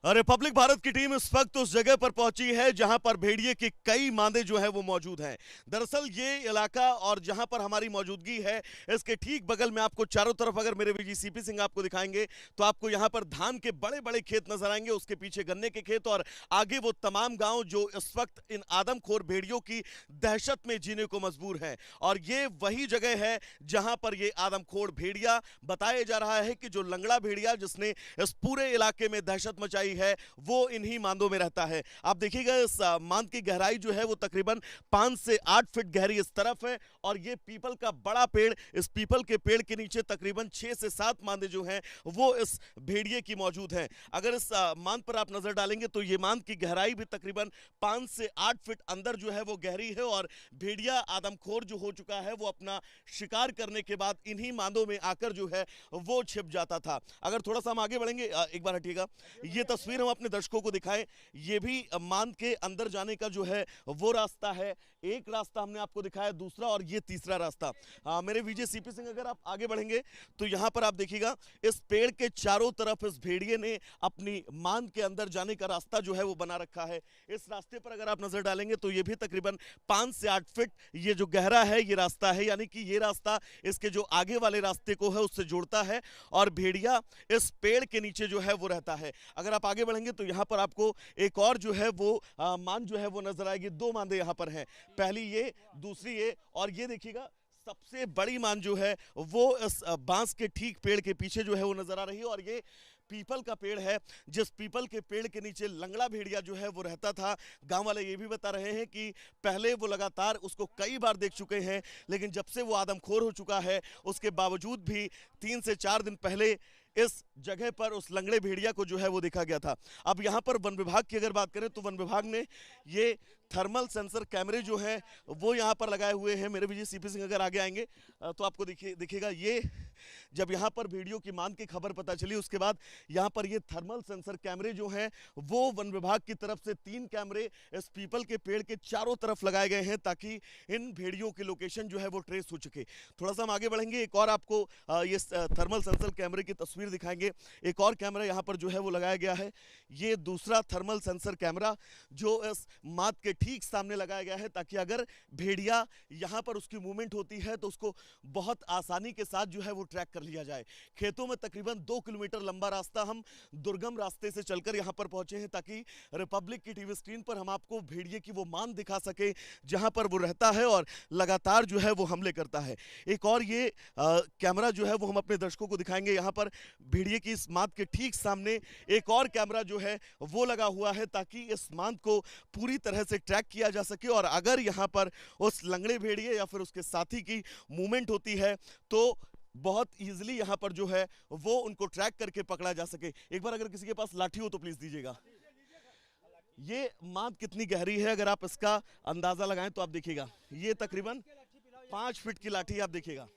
Republic Bharat की team इस वक्त उस जगह पर पहुंची है जहां पर भेड़िए के कई मादे जो है वो मौजूद हैं। दरअसल ये इलाका और जहां पर हमारी मौजूदगी है इसके ठीक बगल में आपको चारों तरफ अगर मेरे वीजी सीपी सिंह आपको दिखाएंगे तो आपको यहां पर धान के बड़े बड़े खेत नजर आएंगे, उसके पीछे गन्ने के खेत और आगे वो तमाम गांव जो इस वक्त इन आदमखोर भेड़ियों की दहशत में जीने को मजबूर हैं। और ये वही जगह है जहां पर ये आदमखोर भेड़िया बताया जा रहा है कि जो लंगड़ा भेड़िया जिसने इस पूरे इलाके में दहशत मचाई है वो इन्हीं मांदों में रहता है। आप देखिएगा इस मांद की गहराई जो है वो तकरीबन 5 से 8 फीट गहरी इस तरफ है और ये पीपल का बड़ा पेड़, इस पीपल के पेड़ के नीचे तकरीबन 6 से 7 मांदे जो हैं वो इस भेड़िए की मौजूद हैं। अगर इस मांद पर आप नजर डालेंगे तो ये मांद की गहराई भी तकरीबन 5 से 8 फीट अंदर जो है वो गहरी है और भेड़िया आदमखोर जो हो चुका है वो अपना शिकार करने के बाद इन्हीं मांदों में आकर जो है वो छिप जाता था। अगर थोड़ा सा हम आगे बढ़ेंगे, एक बार हटिएगा, ये तस्वीर हम अपने दर्शकों को दिखाएं। ये भी मांद के अंदर जाने का जो है वो रास्ता है। एक रास्ता हमने आपको दिखाया, दूसरा और ये तीसरा रास्ता। मेरे विजय सीपी सिंह अगर आप आगे बढ़ेंगे तो यहां पर आप देखिएगा इस पेड़ के चारों तरफ इस भेड़िए ने अपनी मांद के अंदर जाने का रास्ता जो है वो बना रखा है। इस रास्ते पर अगर आप नजर डालेंगे तो ये भी तकरीबन 5 से 8 फीट ये जो गहरा है ये रास्ता है, यानी कि ये रास्ता इसके जो आगे वाले रास्ते को है उससे जोड़ता है और भेड़िया इस पेड़ के नीचे जो है वो रहता है। अगर आप आगे बढ़ेंगे तो यहाँ पर आपको एक और जो है वो मान जो है वो नजर आएगी। 2 मांदे यहाँ पर हैं, पहली ये, दूसरी ये, और ये देखिएगा सबसे बड़ी मान जो है वो इस बांस के ठीक पेड़ के पीछे जो है वो नजर आ रही है। और ये पीपल का पेड़ है, जिस पीपल के पेड़ के नीचे लंगड़ा भेड़िया जो है वो रहता था। गांव वाले ये भी बता रहे हैं कि पहले वो लगातार उसको कई बार देख चुके हैं, लेकिन जब से वो आदमखोर हो चुका है उसके बावजूद भी 3 से 4 दिन पहले इस जगह पर उस लंगड़े भेड़िया को जो है वो देखा गया था। अब यहाँ पर वन विभाग की अगर बात करें तो वन विभाग ने ये थर्मल सेंसर कैमरे जो हैं वो यहाँ पर लगाए हुए हैं। मेरे विजय सीपी सिंह अगर आगे आएंगे तो आपको दिखेगा ये जब यहाँ पर भेड़ियों की मांद की खबर पता चली उसके बाद यहाँ पर ये थर्मल सेंसर कैमरे जो हैं वो वन विभाग की तरफ से 3 कैमरे इस पीपल के पेड़ के चारों तरफ लगाए गए हैं ताकि इन भेड़ियों की लोकेशन जो है वो ट्रेस हो चुके। थोड़ा सा हम आगे बढ़ेंगे, एक और आपको ये थर्मल सेंसर कैमरे की तस्वीर दिखाएंगे। एक और कैमरा यहाँ पर जो है वो लगाया गया है, ये दूसरा थर्मल सेंसर कैमरा जो इस माद के ठीक सामने लगाया गया है ताकि अगर भेड़िया यहाँ पर उसकी मूवमेंट होती है तो उसको बहुत आसानी के साथ जो है वो ट्रैक कर लिया जाए। खेतों में तकरीबन 2 किलोमीटर लंबा रास्ता हम दुर्गम रास्ते से चलकर यहाँ पर पहुंचे हैं ताकि रिपब्लिक की टीवी स्क्रीन पर हम आपको भेड़िए की वो मान दिखा सके जहां पर वो रहता है और लगातार जो है वो हमले करता है। एक और ये कैमरा जो है वो हम अपने दर्शकों को दिखाएंगे। यहाँ पर भेड़िए की इस माद के ठीक सामने एक और कैमरा जो है वो लगा हुआ है ताकि इस माद को पूरी तरह से ट्रैक किया जा सके और अगर यहाँ पर उस लंगड़े भेड़िए या फिर उसके साथी की मूवमेंट होती है तो बहुत इजीली यहाँ पर जो है वो उनको ट्रैक करके पकड़ा जा सके। एक बार अगर किसी के पास लाठी हो तो प्लीज दीजिएगा। ये माद कितनी गहरी है अगर आप इसका अंदाजा लगाएं तो आप देखिएगा ये तकरीबन 5 फीट की लाठी आप देखिएगा,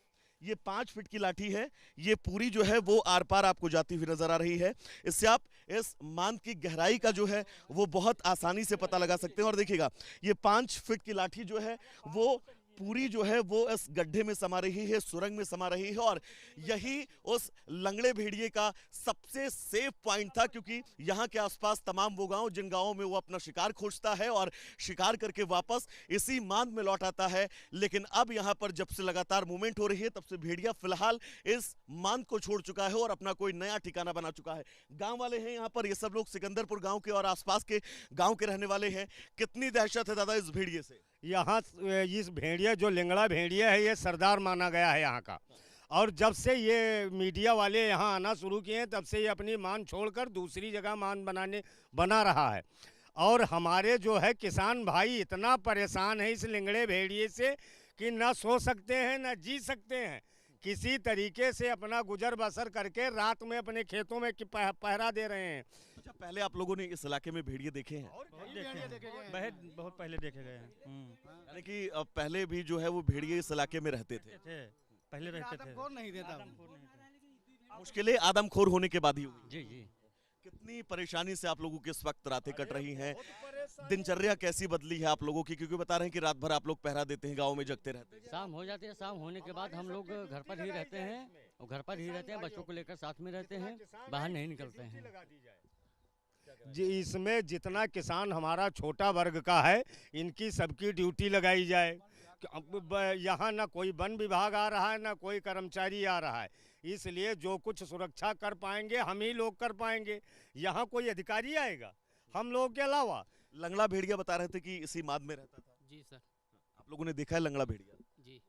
ये 5 फीट की लाठी है, ये पूरी जो है वो आर पार आपको जाती हुई नजर आ रही है। इससे आप इस मांद की गहराई का जो है वो बहुत आसानी से पता लगा सकते हैं। और देखिएगा ये 5 फीट की लाठी जो है वो पूरी जो है वो इस गड्ढे में समा रही है, सुरंग में समा रही है और यही उस लंगड़े भेड़िए का सबसे सेफ पॉइंट था क्योंकि यहाँ के आसपास तमाम वो गांव जिन गांवों में वो अपना शिकार खोजता है और शिकार करके वापस इसी मांद में लौट आता है। लेकिन अब यहाँ पर जब से लगातार मूवमेंट हो रही है तब से भेड़िया फिलहाल इस मांद को छोड़ चुका है और अपना कोई नया ठिकाना बना चुका है। गांव वाले हैं यहाँ पर, ये सब लोग सिकंदरपुर गांव के और आसपास के गांव के रहने वाले हैं। कितनी दहशत है दादा इस भेड़िए से? यहाँ इस भेड़िया जो लिंगड़ा भेड़िया है ये सरदार माना गया है यहाँ का। और जब से ये मीडिया वाले यहाँ आना शुरू किए हैं तब से ये अपनी मान छोड़कर दूसरी जगह मान बना रहा है। और हमारे जो है किसान भाई इतना परेशान है इस लिंगड़े भेड़िए से कि ना सो सकते हैं ना जी सकते हैं। किसी तरीके से अपना गुजर बसर करके रात में अपने खेतों में पहरा दे रहे हैं। अच्छा, पहले आप लोगों ने इस इलाके में भेड़िए देखे हैं? बहुत पहले देखे गए हैं। यानी कि पहले भी जो है वो भेड़िए इस इलाके में रहते थे? पहले रहते थे। नहीं देता। मुश्किलें आदमखोर होने के बाद ही हुई। जी जी। कितनी परेशानी से आप लोगों की इस वक्त रातें कट रही हैं? दिनचर्या कैसी बदली है आप लोगों की, क्योंकि बता रहे हैं कि रात भर आप लोग पहरा देते हैं, गाँव में जगते रहते हैं? शाम हो जाती है, शाम होने के बाद हम लोग घर पर ही रहते हैं और घर पर ही रहते हैं, बच्चों को लेकर साथ में रहते हैं, बाहर नहीं निकलते हैं। इसमें जितना किसान हमारा छोटा वर्ग का है, इनकी सबकी ड्यूटी लगाई जाए। यहाँ ना कोई वन विभाग आ रहा है, ना कोई कर्मचारी आ रहा है, इसलिए जो कुछ सुरक्षा कर पाएंगे हम ही लोग कर पाएंगे। यहाँ कोई अधिकारी आएगा हम लोगों के अलावा? लंगड़ा भेड़िया बता रहे थे कि इसी माद में रहता था। जी सर। आप लोगों ने देखा है लंगड़ा भेड़िया? जी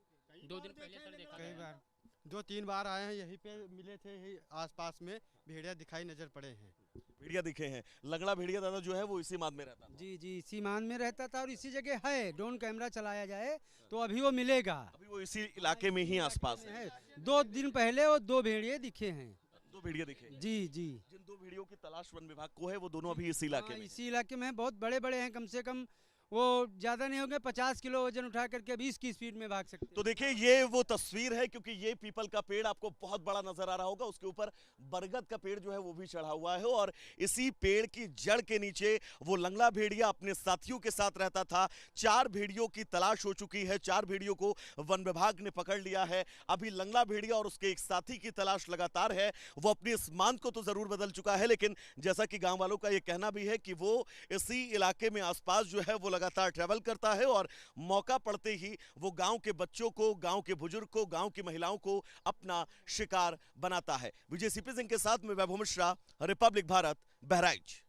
2 दिन पहले सर देखा कई था। बार 2-3 बार आए हैं, यहीं पे मिले थे, यही आसपास में भेड़िया दिखाई नजर पड़े हैं। भेड़िया दिखे हैं। लंगड़ा भेड़िया दादा जो है वो इसी माद में रहता था। जी जी, इसी मान में रहता था और इसी जगह है। ड्रोन कैमरा चलाया जाए तो अभी वो मिलेगा। अभी वो इसी इलाके में ही आसपास है। है 2 दिन पहले वो 2 भेड़िए दिखे हैं। 2 भेड़िया दिखे। जी जी, जिन 2 भेड़ियों की तलाश वन विभाग को है वो दोनों अभी इसी इलाके हाँ, में। इसी इलाके में बहुत बड़े बड़े हैं। कम से कम वो ज़्यादा नहीं होंगे, 50 किलो वजन उठा करके 20 की स्पीड में भाग सकते हैं। तो देखिए ये वो तस्वीर है, क्योंकि ये पीपल का पेड़ आपको बहुत बड़ा नजर आ रहा होगा, उसके ऊपर बरगद का पेड़ जो है वो भी चढ़ा हुआ है और इसी पेड़ की जड़ के नीचे वो लंगड़ा भेड़िया अपने साथियों के साथ रहता था। 4 भेड़ियों की तलाश हो चुकी है, 4 भेड़ियों को वन विभाग ने पकड़ लिया है। अभी लंगड़ा भेड़िया और उसके एक साथी की तलाश लगातार है। वो अपनी इस मांद को तो जरूर बदल चुका है, लेकिन जैसा कि गांव वालों का ये कहना भी है कि वो इसी इलाके में आसपास जो है वो लगातार ट्रैवल करता है और मौका पड़ते ही वो गांव के बच्चों को, गांव के बुजुर्ग को, गांव की महिलाओं को अपना शिकार बनाता है। विजय सीपी सिंह के साथ में वैभव मिश्रा, रिपब्लिक भारत, बहराइच।